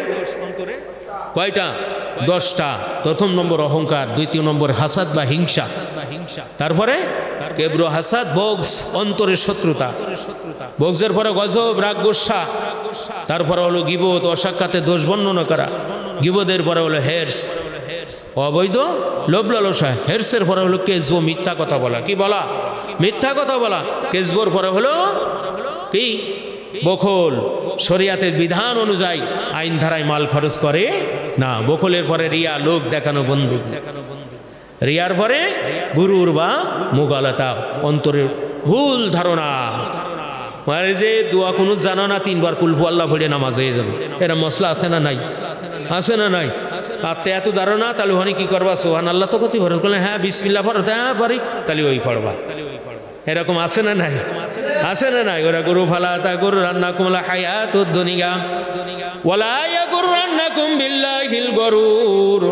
কয়টা? 10টা। প্রথম নম্বর অহংকার, দ্বিতীয় নম্বর হাসাদ বা হিংসা, তারপরে কেব্র, হাসাদ, বগজ, অন্তরের শত্রুতা, বগজের পরে গজব, রাগ, গোসা, তারপরে হলো গিবত, অসাক্ষাতে দোষ বর্ণনা করা, গিবতের পরে হলো হেরস, অবৈধ লোভ লালসা, হেরসের পরে হলো কেজব, মিথ্যা কথা বলা। কি বলা? মিথ্যা কথা বলা। কেজবর পরে হলো কি? বখল, শরিয়াতের বিধান অনুযায়ী আইন ধারায় মাল খরচ করে না। বখলের পরে রিয়া, লোক দেখানো, বন্ধু। রিয়ার পরে গুরুর বা মুগালাতা, অন্তরের ভুল ধারণা, মানে যে দোয়া কোনো জানো না, 3 বার কুল হু আল্লাহ পড়ে নামাজ হয়ে যাবে, এরা মশলা আছে না নাই? আছে না নাই? আপনি এত ধারণা, তাহলে ওখানে কি করবা? সুবহানাল্লাহ তো কতি ফরজ করলে, হ্যাঁ বিসমিল্লাহ ফরজ, হ্যাঁ পারি, তাহলে ওই পড়বা। এরকম আছে না নাই? আছে না নাই? ওরা গরু ফালা তা গরু রান্না কুমলা হায়াতুদ দুনিয়া ওয়ালা ইয়াগুররান্নাকুম বিল্লাহিল গরুর।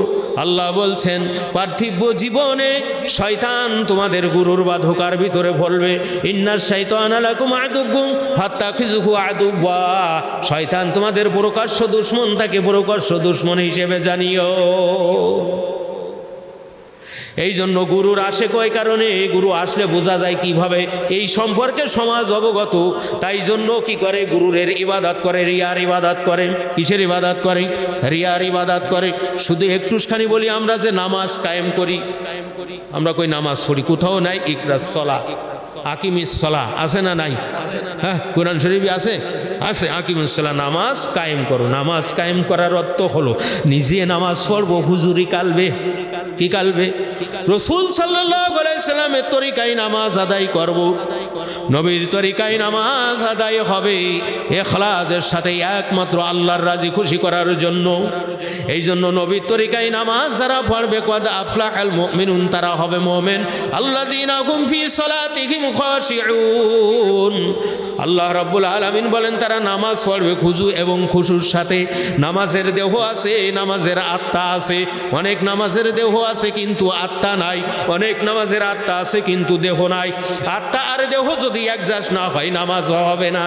আল্লাহ বলছেন, পার্থিব জীবনে শয়তান তোমাদের গুরুর বা ধোকার ভিতরে ফেলবে। ইন্নাশ শাইতানা লাকুম আদুউম ফাত্তাখিযুহু আদুওয়া। শয়তান তোমাদের প্রকাশ্য দুশমন, তাকে প্রকাশ্য দুশমন হিসেবে জানিও। এই জন্য গুরুর আসে কয় কারণে? গুরু আসলে বোঝা যায় কিভাবে, এই সম্পর্কে সমাজ অবগত। তাই জন্য কি করে? গুরুরের ইবাদত করে, রিয়ার ইবাদত করে। কিসের ইবাদত করে? রিয়ার ইবাদত করে। শুধু একটুখানি বলি, আমরা যে নামাজ কায়েম করি, আমরা কই নামাজ পড়ি, কোথাও নাই ইকরাস সালাহ, আকিমিস সালাহ, আছে না নাই? হ্যাঁ, কোরআন শরীফে আছে, আছে আকিমিস সালাহ, নামাজ কায়েম করো। নামাজ কায়েম করার অর্থ হলো নিজে নামাজ পড়বো, হুজুরি কালবে। কি কালবে? রাসূল সাল্লাল্লাহু আলাইহি সাল্লামের তরিকায় নামাজ আদায় করব, নবীর তরিকায় নামাজ আদায় হবে ইখলাসের সাথে, একমাত্র আল্লাহর রাজি খুশি করার জন্য। এই জন্য নবীর তরিকায় নামাজ যারা পড়বে, কদ আফলাহাল মুমিনুন, তারা হবে মুমিন। আল্লাযীনা হুম ফি সালাতিহিম খাশিউন। আল্লাহ রাব্বুল আলামিন বলেন, তারা নামাজ পড়বে খুজু এবং খুশুর সাথে। নামাজের দেহ আছে, নামাজের আত্মা আছে। অনেক নামাজের দেহ আছে কিন্তু আত্মা নাই, অনেক নামাজের আত্মা আছে কিন্তু দেহ নাই। আত্মা আর দেহ যদি একজাস্ট না হয়, নামাজ হবে না।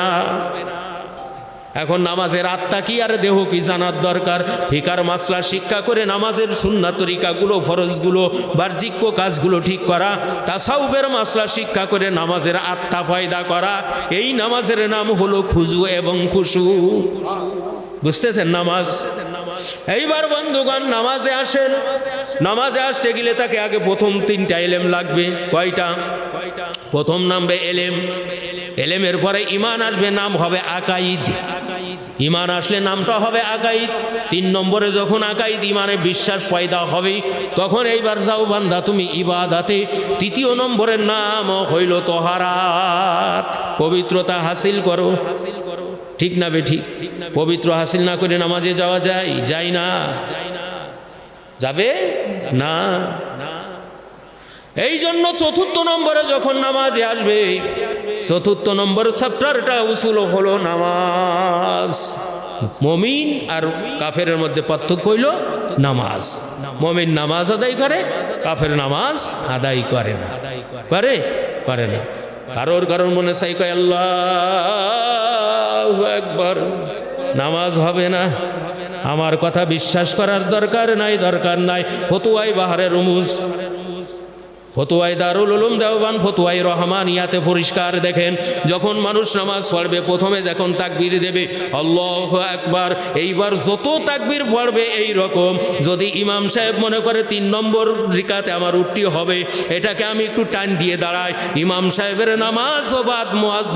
এখন নামাজের আত্মা কি আর দেহ কি জানার দরকার। ফিকার মাসলা শিক্ষা করে নামাজের সুন্নাত তরিকাগুলো, ফরজগুলো, বাহ্যিক কাজগুলো ঠিক করা। তাসাউফের মাসলা শিক্ষা করে নামাজের আত্মা পয়দা করা। এই নামাজের নাম হলো খুজু এবং খুশু। বুঝতেছেন? নামাজ এইবার বন্ধুগণ নামাজে আসেন, নামাজে আসতে গেলে তাকে আগে প্রথম 3টা এলেম লাগবে। কয়টা? প্রথম নামবে এলেম, এলেমের পরে ইমান আসবে, নাম হবে আকাইদ। ইমান আসলে নামটা হবে আকাইদ। 3 নম্বরে যখন আকাইদ ইমানে বিশ্বাস পয়দা হবে, তখন এইবার যাও বান্দা তুমি ইবাদাতে। 3য় নম্বরের নাম হইল তহারাত, পবিত্রতা হাসিল করো। ঠিক না বেঠিক? পবিত্র হাসিল না করে নামাজে যাওয়া যায়? যায় না, যাবে না। এই জন্য 4র্থ নম্বরে যখন নামাজে আসবে, 4র্থ নম্বর চ্যাপ্টারটা উসুল হলো নামাজ। মুমিন আর কাফেরের মধ্যে পার্থক্য হইল নামাজ। মুমিন নামাজ আদায় করে, কাফের নামাজ আদায় করে না। করে না। কারোর মনে চাই কয় আল্লাহু আকবার, নামাজ হবে না। আমার কথা বিশ্বাস করার দরকার নাই। ফতুয়াই বাহারে রুমুজ, ফতুয়াই দারুল উলুম দেওবান, ফতুয়াই রহমানিয়াতে পরিষ্কার দেখেন, যখন মানুষ নামাজ পড়বে প্রথমে যখন তাকবীর দেবে আল্লাহু আকবার, এইবার যত তাকবীর পড়বে এই রকম, যদি ইমাম সাহেব মনে করে 3 নম্বর রিকাতে আমার উঠতে হবে, এটাকে আমি একটু টান দিয়ে দাঁড়াই, ইমাম সাহেবের নামাজ বাদ,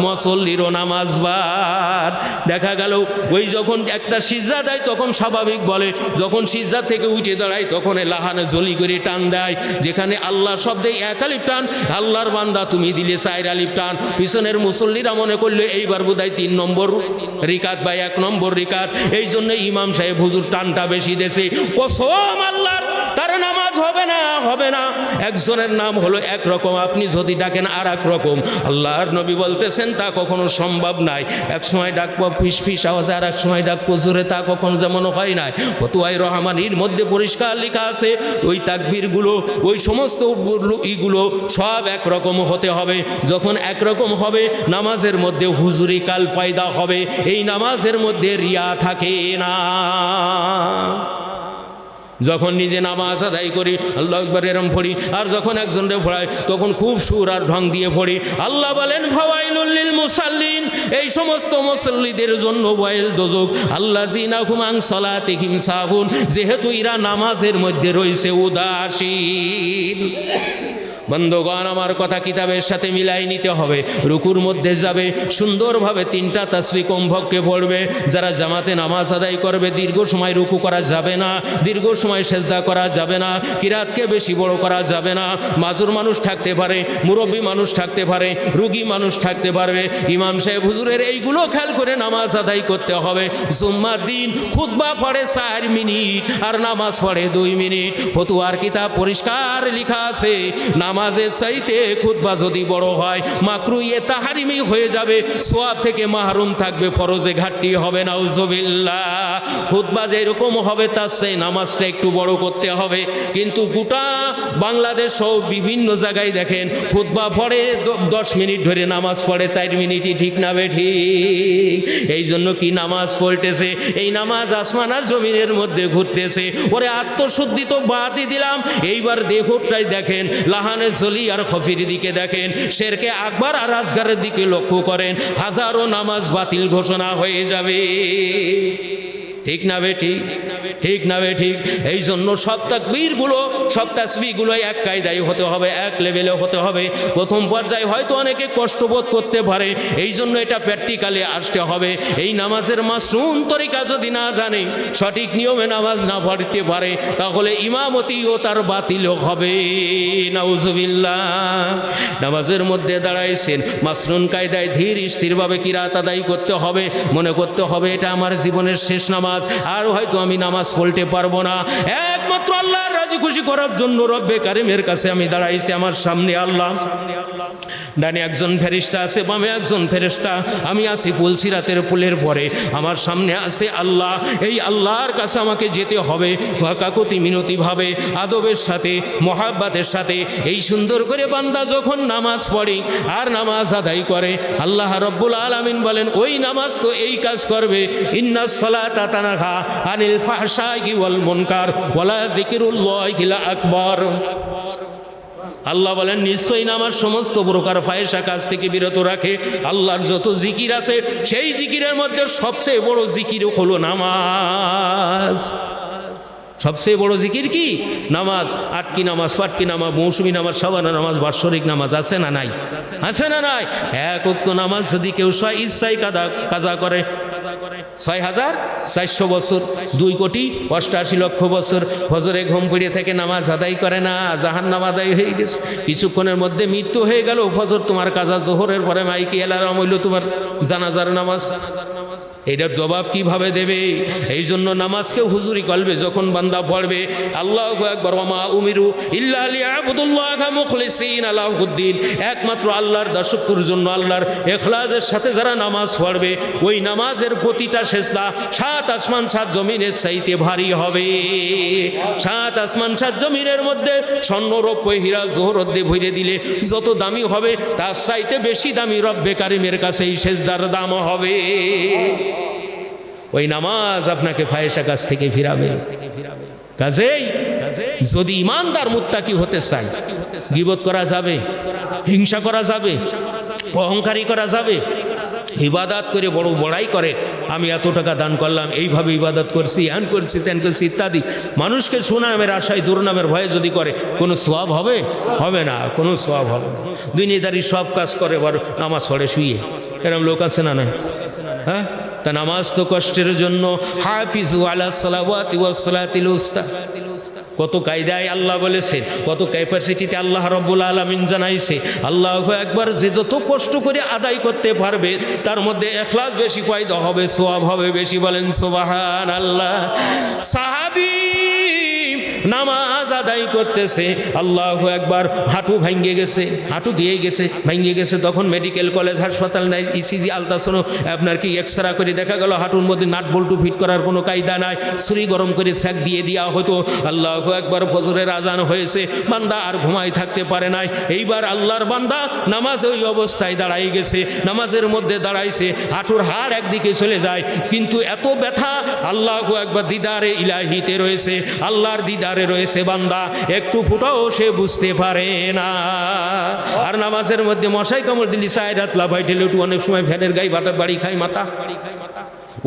মুসল্লিরও নামাজ বাদ। দেখা গেল ওই যখন একটা সিজদা দেয় তখন স্বাভাবিক বলে, যখন সিজদা থেকে উঠে দাঁড়ায় তখন লাহানে জলি করে টান দেয়। যেখানে আল্লাহ শব্দ 1 আলিফ টান, আল্লাহর বান্দা তুমি দিলে 4 আলিফ টান। পিছনের মুসল্লিরা মনে করলে এইবার বোধহয় 3 নম্বর রিকাত বা 1 নম্বর রিকাত, এই জন্য ইমাম সাহেব হুজুর টানটা বেশি দেশে। কসম আল্লাহর, তার নামাজ হবে না। একজনের নাম হলো একরকম, আপনি যদি ডাকেন আর এক রকম। আল্লাহর নবী বলতেছেন তা কখনো সম্ভব নাই। এক সময় ডাকবো ফিস আওয়াজে, আর এক সময় ডাকবো জোরে, তা কখনো যেমন হয় নাই। ফতুয়াই রহমানির মধ্যে পরিষ্কার লেখা আছে, ওই তাকবীরগুলো, ওই সমস্ত ইগুলো সব একরকম হতে হবে। যখন একরকম হবে নামাজের মধ্যে হুজুরি কাল পয়দা হবে, এই নামাজের মধ্যে রিয়া থাকে না। যখন নিজে নামাজ আদায় করি আল্লাহু আকবার এরম পড়ি, আর যখন একজনকে পড়াই তখন খুব সুর আর ঢং দিয়ে পড়ি। আল্লাহ বলেন ফাওয়াইলুল লিল মুসাল্লিন, এই সমস্ত মুসল্লিদের জন্য ওয়াইল দোজক, আল্লাযিনা হুম আন সালাতিহিম সাহুন, যেহেতু এরা নামাজের মধ্যে রয়েছে উদাসীন। বন্ধুগণ আমার কথা কিতাবের সাথে মিলাই নিতে হবে। রুকুর মধ্যে যাবে সুন্দরভাবে 3টা তাসবিহ কমপক্ষে পড়বে। যারা জামাতে নামাজ আদায় করবে দীর্ঘ সময় রুকু করা যাবে না, দীর্ঘ সময় সেজদা করা যাবে না, কিরাতকে বেশি বড় করা যাবে না। মাজুর মানুষ থাকতে পারে, মুরব্বী মানুষ থাকতে পারে, রুগী মানুষ থাকতে পারবে। ইমাম সাহেব হুজুরের এইগুলো খেয়াল করে নামাজ আদায় করতে হবে। জুম্মার দিন খুতবা পড়ে 4 মিনিট আর নামাজ পড়ে 2 মিনিট। ফতুয়ার কিতাব পরিষ্কার লেখা আছে, নামাজের চাইতে খুতবা যদি বড় হয় মাকরুহে তাহারিমি হয়ে যাবে, সওয়াব থেকে মাহরুম থাকবে, ফরজে ঘাটতি হবে। নাউজুবিল্লাহ। খুতবা যেরকম হবে তার সেই নামাজটা একটু বড় করতে হবে। কিন্তু গোটা বাংলাদেশ সহ বিভিন্ন জায়গায় দেখেন খুতবা পড়ে 10 মিনিট ধরে নামাজ পড়ে 4 মিনিটই, ঠিক না বেঠিক? এই জন্য কি নামাজ পড়তেছে, এই নামাজ আসমান আর জমিনের মধ্যে ঘুরতেছে। ওরে আত্মশুদ্ধি তো বাদই দিলাম, এইবার দেহটাই দেখেন, লাহানে জলি আর খফির দিকে দেখেন, শেরকে আকবার আর আসগারের দিকে লক্ষ্য করেন, হাজারো নামাজ বাতিল ঘোষণা হয়ে যাবে। ঠিক না বেঠিক? ঠিক না বেঠিক? এই জন্য সব তাকবীরগুলো, সব তাসবিহগুলো এক কায়দায় হতে হবে, এক লেভেলে হতে হবে। প্রথম পর্যায়ে হয়তো অনেকে কষ্টবোধ করতে পারে, এই জন্য এটা প্র্যাকটিক্যালে আসতে হবে। এই নামাজের মাসনুন তরিকা যদি না জানে, সঠিক নিয়মে নামাজ না পড়তে পারে, তাহলে ইমামতিও তার বাতিল হবে। নাউজুবিল্লাহ। নামাজের মধ্যে দাঁড়াইছেন, মাসনুন কায়দায় ধীর স্থিরভাবে কিরাত আদায় করতে হবে। মনে করতে হবে এটা আমার জীবনের শেষ নামাজ, আর হয়তো আমি নামাজ পড়তে পারবো না। একমাত্র আল্লাহর রাজি খুশি করার জন্য রব্বে কারিমের কাছে আমি দাঁড়াইছি। আমার সামনে আল্লাহ, ডানে একজন ফেরেশতা আছে, বামে একজন ফেরেশতা, আমি আছি পুলসিরাতের পুলের পরে, আমার সামনে আছে আল্লাহ। এই আল্লাহর কাছে আমাকে যেতে হবে কাকুতি মিনতিভাবে, আদবের সাথে, মহাব্বতের সাথে। এই সুন্দর করে বান্দা যখন নামাজ পড়ে আর নামাজ আদায় করে, আল্লাহ রব্বুল আলামিন বলেন ওই নামাজ তো এই কাজ করবে, ইন্নাস সালাতা তানহা আনিল ফাহশাই ওয়াল মুনকার ওয়ালা যিকরুল্লাহিল আকবার। আল্লাহ বলেন নিশ্চয়ই নামাজ সমস্ত প্রকার ফাহিশা কাজ থেকে বিরত রাখে। আল্লাহর যত জিকির আছে সেই জিকিরের মধ্যে সবচেয়ে বড় জিকির হলো নামাজ। সবচেয়ে বড় জিকির কি? নামাজ। আটকি নামাজ, পাটকি নামাজ, মৌসুমী নামাজ, সাবানা নামাজ, বাৎসরিক নামাজ আছে না নাই? আছে না নাই? এক ওয়াক্ত নামাজ যদি কেউ ইচ্ছায় কাজা করে ৬,৪০০ বছর, ২,৮৮,০০,০০০ বছর ফজরে ঘুম পড়ে থেকে নামাজ আদায় করে না, জাহান্নাম আদায় হয়ে গেছে। কিছুক্ষণের মধ্যে মৃত্যু হয়ে গেল, ফজর তোমার কাজা, জোহরের পরে মাইকে অ্যালার্ম হইল তোমার জানাজার নামাজ। এটার জবাব কিভাবে দেবে? এই জন্য নামাজকে হুজুরি কলবে যখন বান্দা পড়বে, আল্লাহু আকবার, ওয়া মা উমিরু ইল্লা লিয়াবুদুল্লাহা মুখলিসিনা লাহুদ্দিন, একমাত্র আল্লাহর দাসত্বের জন্য, আল্লাহর ইখলাসের সাথে যারা নামাজ পড়বে, ওই নামাজের প্রতিটা সেজদা ৭ আসমান ৭ জমিনের চাইতে ভারী হবে। ৭ আসমান ৭ জমিনের মধ্যে স্বর্ণ, রৌপ্য, হীরা জহরত দিয়ে ভরে দিলে যত দামি হবে, তার চাইতে বেশি দামি রব্বে কারিমের কাছে এই সেজদার দাম হবে। ওই নামাজ আপনাকে ফাহিশা কাজ থেকে ফিরাবে। কাজেই যদি ইমানদার মুত্তাকি হতে চাই, গীবত করা যাবে, হিংসা করা যাবে, অহংকারী করা যাবে, ইবাদত করে বড় বড়াই করে, আমি এত টাকা দান করলাম, এইভাবে ইবাদত করছি, হ্যান করছি, ত্যান করছি ইত্যাদি, মানুষকে সুনামের আশায় দুর্নামের ভয়ে যদি করে, কোনো সওয়াব হবে? হবে না, কোনো সওয়াব হবে না। দুনিয়াদারি সব কাজ করে, বড় নামাজ পড়ে শুয়ে, এরকম লোক আছে না? নাই? হ্যাঁ, তা নামাজ তো কষ্টের জন্য। হাফিজু আলা সালাওয়াতি ওয়াস সালাতিল উস্তা, কত কায়দায় আল্লাহ বলেছেন, কত ক্যাপাসিটিতে আল্লাহ রব্বুল আলামিন জানাইছে। আল্লাহু আকবার, যে যত কষ্ট করে আদায় করতে পারবে, তার মধ্যে ইখলাস বেশি পয়দা হবে, সওয়াব হবে বেশি। বলেন সুবহানাল্লাহ। সাহাবী নামাজ আদায় করতেছে, আল্লাহু আকবার, হাঁটু ভেঙে গেছে, হাঁটু গিয়ে গেছে, ভেঙে গেছে। তখন মেডিকেল কলেজ হাসপাতাল নাই, ইসিজি, আলট্রাসাউন্ড, আপনার কি এক্সরা করে দেখা গেল হাঁটুর মধ্যে নাট বল্টু ফিট করার কোনো কায়দা নাই, ছুরি গরম করে স্যাক দিয়ে দেওয়া হতো। আল্লাহু আকবার, ফজরের আজান হয়েছে, বান্দা আর ঘুমাই থাকতে পারে নাই। এইবার আল্লাহর বান্দা নামাজ ওই অবস্থায় দাঁড়াই গেছে, নামাজের মধ্যে দাঁড়াইছে, হাঁটুর হাড় একদিকে চলে যায়, কিন্তু এত ব্যথা, আল্লাহু আকবার, দিদারে ইলাহিতে রয়েছে, আল্লাহর দিদারে রয়েছে, বান্দা একটু ফুটাও সে বুঝতে পারে না। আর নামাজের মধ্যে মশাই কামড় দিলি, সাইরাত লাফাই ঠেলে উঠু, অনেক সময় ফ্যানের গায়ে বাড়ি খায় মাথা।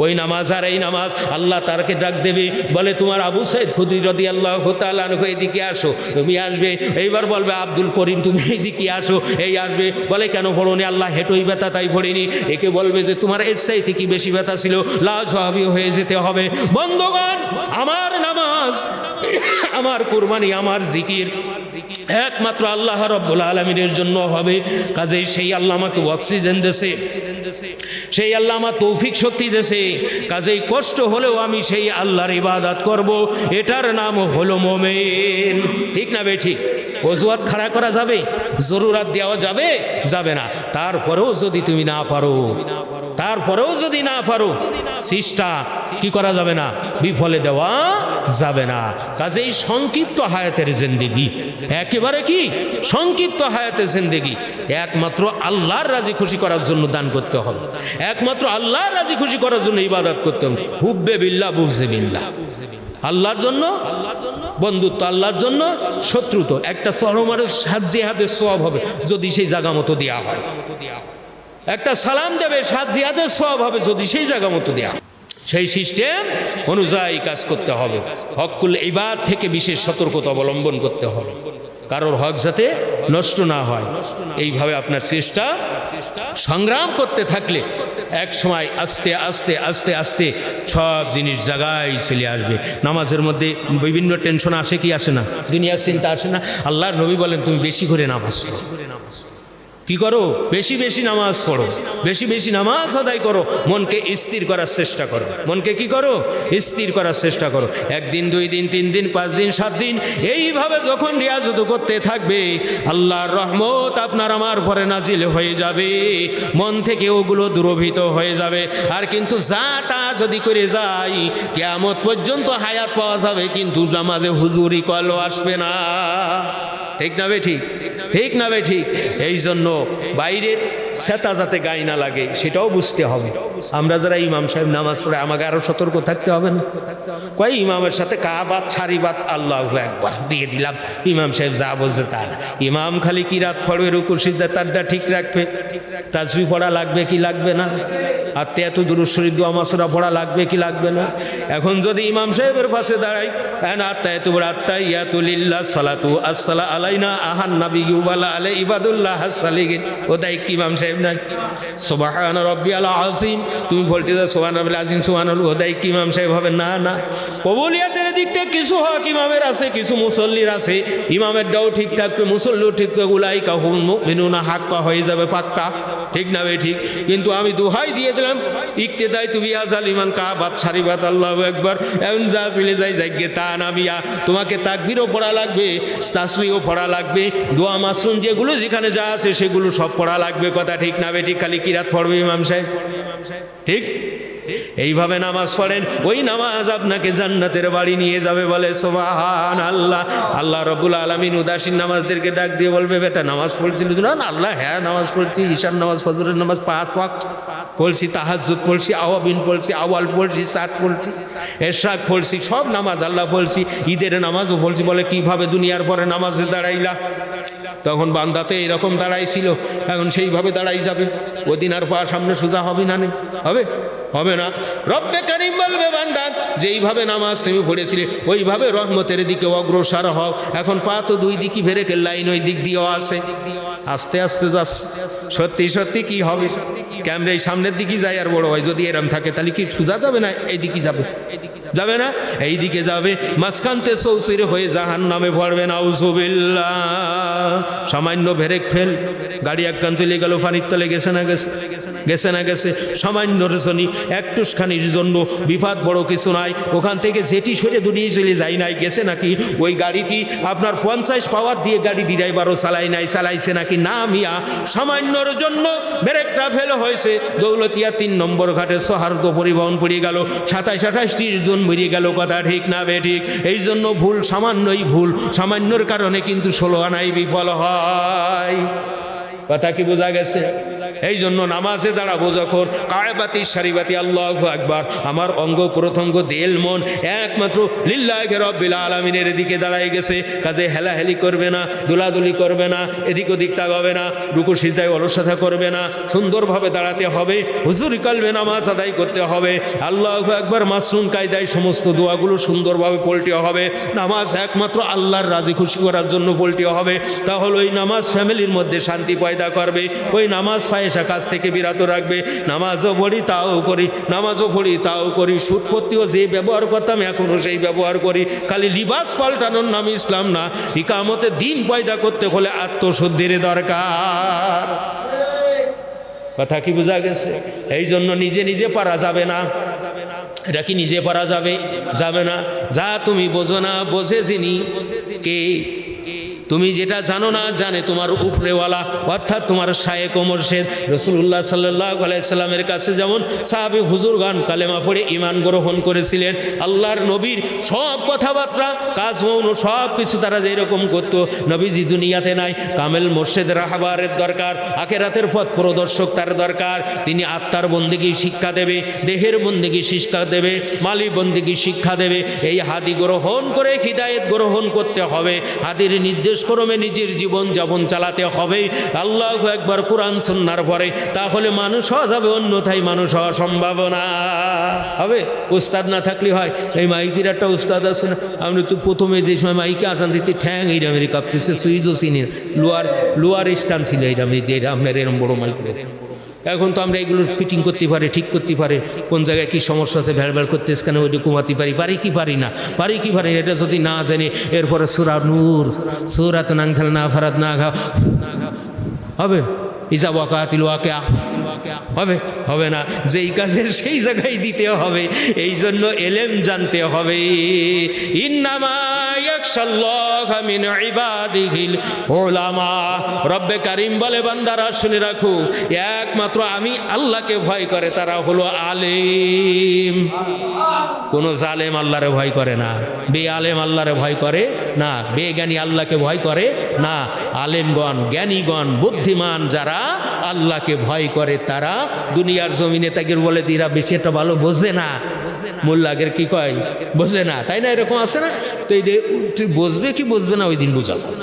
ওই নামাজ আর এই নামাজ, আল্লাহ তারকে ডাক দেবে, বলে তোমার আবু সাইদ খুদরি রাদিয়াল্লাহু তাআলা আনহু এদিকে আসো। তুমি আসবে, এইবার বলবে আব্দুল করিম তুমি এইদিকে আসো, এই আসবে, বলে কেন পড়োনি? আল্লাহ হেঁটোই ব্যথা তাই পড়িনি। একে বলবে যে তোমার এর চাইতে কি বেশি ব্যথা ছিল, লাজবাবী হয়ে যেতে হবে। বন্ধুগণ, আমার নামাজ, আমার কুরবানি, আমার জিকির একমাত্র আল্লাহ রাব্বুল আলামিনের জন্য হবে। কাজেই সেই আল্লাহ আমাকে অক্সিজেন দেছে, সেই আল্লাহ আমার তৌফিক শক্তি দেছে। কাজেই কষ্ট হলেও আমি সেই আল্লাহর ইবাদত করব, এটার নাম হলো মুমিন। ঠিক না বে ঠিক? অজুহাত খাড়া করা যাবে, জরুরাত দেওয়া যাবে? যাবে না। তারপরেও যদি তুমি না পারো, তারপরেও যদি না পারো, চেষ্টা কি করা যাবে না, বিফলে দেওয়া যাবে না। কাজেই সংক্ষিপ্ত হায়াতের জিন্দেগি, একেবারে কি সংক্ষিপ্ত হায়াতের জিন্দেগি, একমাত্র আল্লাহর রাজি খুশি করার জন্য দান করতে হবে, একমাত্র আল্লাহর রাজি খুশি করার জন্য ইবাদত করতে হবে। হুব্বে বিল্লাহ বুগজে বিল্লাহ, আল্লাহর জন্য বন্ধুত্ব, আল্লাহর জন্য শত্রুত্ব। একটা সরমারের জিহাদের সওয়াব হবে যদি সেই জায়গা মতো দেওয়া হয়, একটা সালাম দেবে 7 জিহাদের সওয়াব হবে যদি সেই জায়গা মতো দেওয়া। সেই সিস্টেম অনুযায়ী কাজ করতে হবে। হকুল ইবাদ থেকে বিশেষ সতর্কতা অবলম্বন করতে হবে, কারোর হক যাতে নষ্ট না হয়। এইভাবে আপনার চেষ্টা সংগ্রাম করতে থাকলে এক সময় আস্তে আস্তে আস্তে আস্তে সব জিনিস জায়গায় চলে আসবে। নামাজের মধ্যে বিভিন্ন টেনশন আসে কি আসে না? দুনিয়ার চিন্তা আসে না? আল্লাহর নবী বলেন তুমি বেশি করে নামাজ পড়ো। কি করো? বেশি বেশি নামাজ পড়ো, বেশি বেশি নামাজ আদায় করো, মনকে স্থির করার চেষ্টা করো। মনকে কি করো? স্থির করার চেষ্টা করো। 1 দিন 2 দিন 3 দিন 5 দিন 7 দিন এইভাবে যখন রিয়াজত করতে থাকবে, আল্লাহর রহমত আপনার আমার পরে নাজিল হয়ে যাবে, মন থেকে ওগুলো দূরভীত হয়ে যাবে। আর কিন্তু যা তা যদি করে যাই, কিয়ামত পর্যন্ত হায়াত পাওয়া যাবে, কিন্তু নামাজে হুজুরি কলও আসবে না। ঠিক না বে ঠিক? ঠিক না বে ঠিক? এই জন্য বাইরের সেতা যাতে গায়ে না লাগে সেটাও বুঝতে হবে। আমরা যারা ইমাম সাহেব নামাজ পড়ে, আমাকে আরো সতর্ক থাকতে হবে না? কয় ইমামের সাথে কাবাত সারিবাত আল্লাহু আকবার দিয়ে দিলাম, ইমাম সাহেব যা বলছে তা না। ইমাম খালি কি রাত পড়বে, রুকু সিজদা তারটা ঠিক রাখবে, তাসবিহ পড়া লাগবে কি লাগবে না? আর এত দুরূদ শরীফ দোয়া মাসুরা পড়া লাগবে কি লাগবে না? এখন যদি ইমাম সাহেবের পাশে দাঁড়াই, আত্তায়াতুলিল্লাহ সালাতু আসসালা আলাইনা আহান নাবিয়্যু ওয়ালা আলাই ইবাদুল্লাহ সালিহিন, ওটাই কি ইমাম সাহেব নাই? সুবহান রাব্বিয়াল আযীম, তুমি বলতে যাও সুবহান রাব্বিল আযীম সুবহানাল্লাহ, ওটাই কি ইমাম সাহেব হবে? না না, কবুলিয়াতের দিক থেকে কিছু হক ইমামের আছে, কিছু মুসল্লির আছে। ইমামের ডাও ঠিক থাকবে, মুসল্লিও ঠিক থাকবে, উলাইকা হুমুল মুমিনুনা হাক্কা হয়ে যাবে পাক্কা, ঠিক না বে ঠিক? কিন্তু আমি দোহাই দিয়ে দিলাম ইক্তেদাই তুমি আজাল ইমান কাবাত সারিবাত আল্লাহু আকবার, এখন যা চলে যাই যাইগে তা নামিয়া তোমাকে তাকবীরও পড়া লাগবে, তাসবিহও পড়া লাগবে, দোয়া মাসনুন যেগুলো যেখানে যা আছে সেগুলো সব পড়া লাগবে, কথা ঠিক না বে ঠিক? খালি কিরাত পড়বে ইমাম সাহেব, ঠিক? এইভাবে নামাজ পড়েন, ওই নামাজ আপনাকে জান্নাতের বাড়ি নিয়ে যাবে। বলে সুবহানাল্লাহ। আল্লাহ রাব্বুল আলামিন উদাসীন নামাজদেরকে ডাক দিয়ে বলবে, বেটা নামাজ পড়ছিল না? আল্লাহ হ্যাঁ নামাজ পড়ছি, ঈশার নামাজ, ফজরের নামাজ 5 ওয়াক্ত পড়ছি, তাহাজ্জুদ পড়ছি, আওয়াবিন পড়ছি, আওয়াল পড়ছি, সাত পড়ছি, এশরাক পড়ছি, সব নামাজ আল্লাহ পড়ছি, ঈদের নামাজও পড়ছি। বলে কিভাবে দুনিয়ার পরে নামাজে দাঁড়াইলা? তখন বান্দাতে এরকম দাঁড়াইছিল, এখন সেইভাবে দাঁড়াই যাবে। ওদিন আর পা সামনে সোজা হবে না? হবে? হবে না। রব্বে কারীম বলবে, বান্দা যেইভাবে নামাজ তুমি পড়েছিলে ওইভাবে রহমতের দিকে অগ্রসর হও। এখন পা তো দুই দিকই ভেরেকের লাইন ওই দিক দিয়েও আছে, আস্তে আস্তে যাস। সত্যি সত্যি কি হবে? ক্যামেরা এই সামনের দিকে যায় আর বড় হয়, যদি এরম থাকে তাহলে কি সোজা যাবে না এইদিকে যাবে? যাবে না, এই দিকে যাবে। মাঝখানতে চৌচির হয়ে জাহান্নামে পড়বে। নাউজুবিল্লাহ। সামান্য ব্রেক ফেল, গাড়ি একখান চলে গেল, পানির তলে গেছে না গেছে? গেছে না গেছে? সামান্য রজনী একটুখানির জন্য বিপদ, বড় কিছু নাই। ওখান থেকে যেটি সরে দুনিয়ে চলে যায় নাই, গেছে নাকি? ওই গাড়িটি আপনার 50 পাওয়ার দিয়ে গাড়ি ড্রাইভারও চালাই নাই, চালাইছে নাকি? না মিয়া, সামান্যর জন্য ব্রেকটা ফেল হয়েছে। দৌলতিয়া 3 নম্বর ঘাটে সহার্দ পরিবহন পড়ে গেল, 27-28 জন মরে গেল, কথা ঠিক না বে ঠিক? এই জন্য ভুল সামান্যই ভুল, সামান্যর কারণে কিন্তু 16 আনাই বিফল হয়। কথা কি বোঝা গেছে? এই জন্য নামাজে দাঁড়াবো যখন, কায়বাতি শারিবাতি আল্লাহু আকবার, আমার অঙ্গ প্রত্যঙ্গ দিল মন একমাত্র লিল্লাহি রাব্বিল আলামিনের দিকে দাঁড়াই গেছে। কাজে হেলাহেলি করবে না, দুলাদুলি করবে না, এদিক ওদিক তাকাবে না, রুকু সিজদায় অলসতা করবে না, সুন্দরভাবে দাঁড়াতে হবে, হুজুরি কলবে নামাজ আদায় করতে হবে। আল্লাহু আকবার মাসনুন কায়দায় সমস্ত দোয়াগুলো সুন্দরভাবে পড়তে হবে। নামাজ একমাত্র আল্লাহর রাজি খুশি করার জন্য পড়তে হবে। তাহলে ওই নামাজ ফ্যামিলির মধ্যে শান্তি পয়দা করবে। ওই নামাজ ফায়েসা কাজ থেকে বিরত রাখবে। নামাজও পড়ি তাও করি, নামাজও পড়ি তাও করি, সুদপত্তিও যে ব্যবহার করতাম এখনও সেই ব্যবহার করি। খালি লিবাস পাল্টানোর নাম ইসলাম না। ইকামতে দিন পয়দা করতে হলে আত্মশুদ্ধির দরকার। কথা কি বোঝা গেছে? এই জন্য নিজে নিজে পারা যাবে না। এটা কি নিজে পারা যাবে? যাবে না। যা তুমি বোঝো না, বোঝে যিনি কে? তুমি যেটা জানো না জানে তোমার উপরেওয়ালা, অর্থাৎ তোমার শায়েখ ও মুর্শিদ। রাসূলুল্লাহ সাল্লাল্লাহু আলাইহি সাল্লামের কাছে যেমন সাহাবী হুজুরগণ কালেমা পড়ে ঈমান গ্রহণ করেছিলেন, আল্লাহর নবীর সব কথাবার্তা, কাজ মৌন সব কিছু তারা যেরকম করত। নবীজি দুনিয়াতে নাই, কামেল মুর্শিদ রাহবারের দরকার, আখিরাতের পথ প্রদর্শক তার দরকার। তিনি আত্মার বন্দেগী শিক্ষা দেবে, দেহের বন্দেগী শিক্ষা দেবে, মালি বন্দেগী শিক্ষা দেবে। এই হাদি গ্রহণ করে হিদায়েত গ্রহণ করতে হবে। হাদির নির্দেশ ক্রমে নিজের জীবন যাপন চালাতে হবে। আল্লাহু আকবার কুরআন সুন্নাহর পরে, তাহলে মানুষ হওয়া যাবে, অন্যথায় মানুষ হওয়া সম্ভব না হবে। উস্তাদ না থাকলে হয়। এই মাইকির একটা উস্তাদ আছে না, আপনি তো প্রথমে যে সময় মাইকে আজান দিতে ঠ্যাং এইরাম এর কাঁপতেছে, সুইচও চিনি, লোয়ার স্ট্যান্ড ছিল এইরাম, এই যে আপনার এরম বড় মাইকের। এখন তো আমরা এগুলো ফিটিং করতে পারি, ঠিক করতে পারে, কোন জায়গায় কী সমস্যা আছে ভ্যালভ্যাল করতে কেন ওইটা কমাতে পারি, পারি কি পারি না, পারি কি পারি এটা যদি না জানি, এরপরে সূরা নূর, সূরাত নাংঝাল না ফারাদ না ঘা হবে, ইজা ওয়াকাতিল ওয়াকিয়া হবে? হবে না। যেই কাজের সেই জায়গায় দিতে হবে। এই জন্য এলেম জানতে হবে। ইন্নামা ইয়াখশাল্লাহা মিন ইবাদিহিল উলামা। রব্বে কারীম বলে, বান্দারা শুনে রাখো, একমাত্র আমি আল্লাহকে ভয় করে তারা হলো আলেম। কোন জালেম আল্লাহরে ভয় করে না, বে আলেম আল্লাহরে ভয় করে না, বেজ্ঞানী আল্লাহকে ভয় করে না। আলেমগণ, জ্ঞানীগণ, বুদ্ধিমান যারা আল্লাহকে ভয় করে তারা দুনিয়ার জমিনে তাকে বলে এরা বেশি একটা ভালো বোঝে না, মোল্লাগের কি কয় বোঝে না, তাই না? এরকম আছে না? তো এই তুই বুঝবে কি বুঝবে না ওই দিন বোঝা যাবে।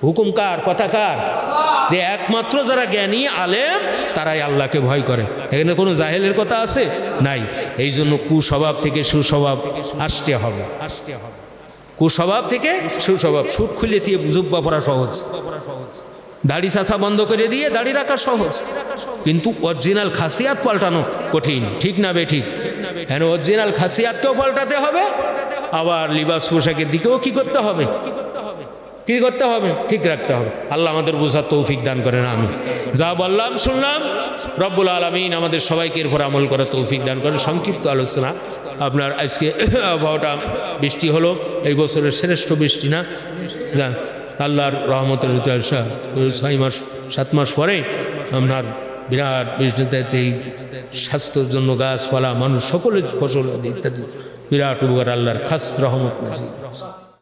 হুকুম কার? কথা কার? যে একমাত্র যারা জ্ঞানী আলেম তারাই আল্লাহকে ভয় করে। এখানে কোনো জাহেলের কথা আছে? নাই। এই জন্য কুস্বভাব থেকে সুস্বভাব আসতে হবে, কুস্বভাব থেকে সুস্বভাব। সুট খুলে দিয়ে জুব্বা পরা সহজ, দাড়ি চাচা বন্ধ করে দিয়ে দাড়ি রাখা সহজ, কিন্তু অরিজিনাল খাসিয়াত পাল্টানো কঠিন। ঠিক না বে ঠিক? হ্যাঁ, অরিজিনাল খাসিয়াতকেও পাল্টাতে হবে, আবার লিবাস পোশাকের দিকেও কি করতে হবে, কি করতে হবে, ঠিক রাখতে হবে। আল্লাহ আমাদের বোঝার তৌফিক দান করেন। আমি যা বললাম শুনলাম, রব্বুল আলামিন আমাদের সবাইকে এরপর আমল করার তৌফিক দান করেন। সংক্ষিপ্ত আলোচনা। আপনার আজকে আবহাওয়াটা বৃষ্টি হলো, এই বছরের শ্রেষ্ঠ বৃষ্টি না? আল্লাহর রহমতের 6 মাস 7 মাস পরে আপনার বিরাট বৃষ্টিতে এই স্বাস্থ্যের জন্য গাছপালা মানুষ সকলের ফসল ইত্যাদি বিরাট উপকার, আল্লাহর খাস রহমত নাজিল।